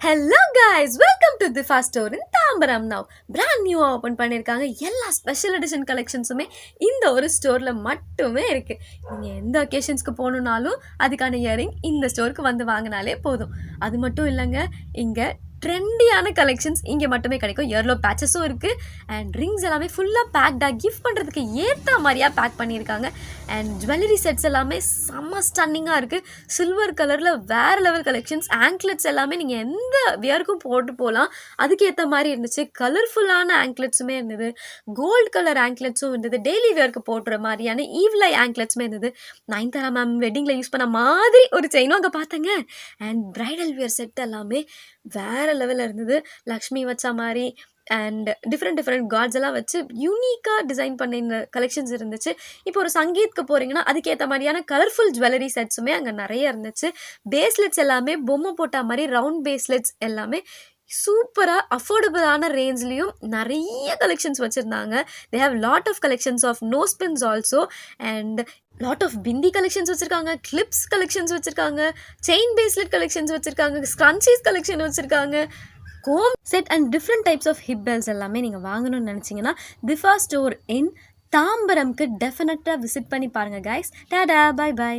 Hello guys, welcome to the fast store in Tambaram. Now brand நியூவாக open பண்ணியிருக்காங்க. எல்லா special edition கலெக்ஷன்ஸுமே இந்த ஒரு ஸ்டோரில் மட்டுமே இருக்குது. நீங்கள் எந்த ஒகேஷன்ஸ்க்கு போகணுன்னாலும் அதுக்கான இயரிங் இந்த ஸ்டோருக்கு வந்து வாங்கினாலே போதும். அது மட்டும் இல்லைங்க, இங்கே ட்ரெண்டியான கலெக்ஷன்ஸ் இங்கே மட்டுமே கிடைக்கும். இயர்லோ பேச்சஸும் இருக்குது அண்ட் ரிங்ஸ் எல்லாமே ஃபுல்லாக பேக்டாக கிஃப்ட் பண்ணுறதுக்கு ஏற்ற மாதிரியாக பேக் பண்ணியிருக்காங்க. அண்ட் ஜுவல்லரி செட்ஸ் எல்லாமே செம்ம ஸ்டன்னிங்காக இருக்குது. சில்வர் கலரில் வேறு லெவல் கலெக்ஷன்ஸ். ஆங்க்லெட்ஸ் எல்லாமே நீங்கள் எந்த வியருக்கும் போட்டு போகலாம், அதுக்கேற்ற மாதிரி இருந்துச்சு. கலர்ஃபுல்லான ஆங்க்லெட்ஸுமே இருந்தது, கோல்டு கலர் ஆங்க்லெட்ஸும் இருந்தது, டெய்லி வியருக்கு போடுற மாதிரியான ஈவ்லை ஆங்க்லெட்ஸுமே இருந்தது. நயன்தாரா மேம் வெட்டிங்கில் யூஸ் பண்ண மாதிரி ஒரு செயினும் அங்கே பார்த்தேங்க. அண்ட் ப்ரைடல் வியர் செட் எல்லாமே வேறு லெவலில் இருந்தது. லக்ஷ்மி வச்ச மாதிரி அண்ட் டிஃப்ரெண்ட் கார்ட்ஸ் எல்லாம் வச்சு யூனிக்காக டிசைன் பண்ண இந்த கலெக்ஷன்ஸ் இருந்துச்சு. இப்போ ஒரு சங்கீத்க்கு போகிறீங்கன்னா அதுக்கேற்ற மாதிரியான கலர்ஃபுல் ஜுவல்லரி செட்ஸுமே அங்கே நிறைய இருந்துச்சு. பேஸ்லெட்ஸ் எல்லாமே பொம்மை போட்ட மாதிரி ரவுண்ட் பேஸ்லெட்ஸ் எல்லாமே சூப்பராக அஃபோர்டபுளான ரேஞ்ச்லேயும் நிறைய கலெக்ஷன்ஸ் வச்சுருந்தாங்க. They have lot of collections of nose pins also and lot of bindi collections வச்சுருக்காங்க, கிளிப்ஸ் கலெக்ஷன்ஸ் வச்சுருக்காங்க, செயின் பேஸ்லெட் கலெக்ஷன்ஸ் வச்சுருக்காங்க, ஸ்க்ரன்ச்சீஸ் கலெக்ஷன் வச்சுருக்காங்க, comb set and different types of hip belts எல்லாமே நீங்கள் வாங்கணும்னு நினச்சிங்கன்னா திஃபா ஸ்டோர் இன் தாம்பரம்க்கு டெஃபினட்டாக விசிட் பண்ணி பாருங்கள் கைஸ். Tata, by by.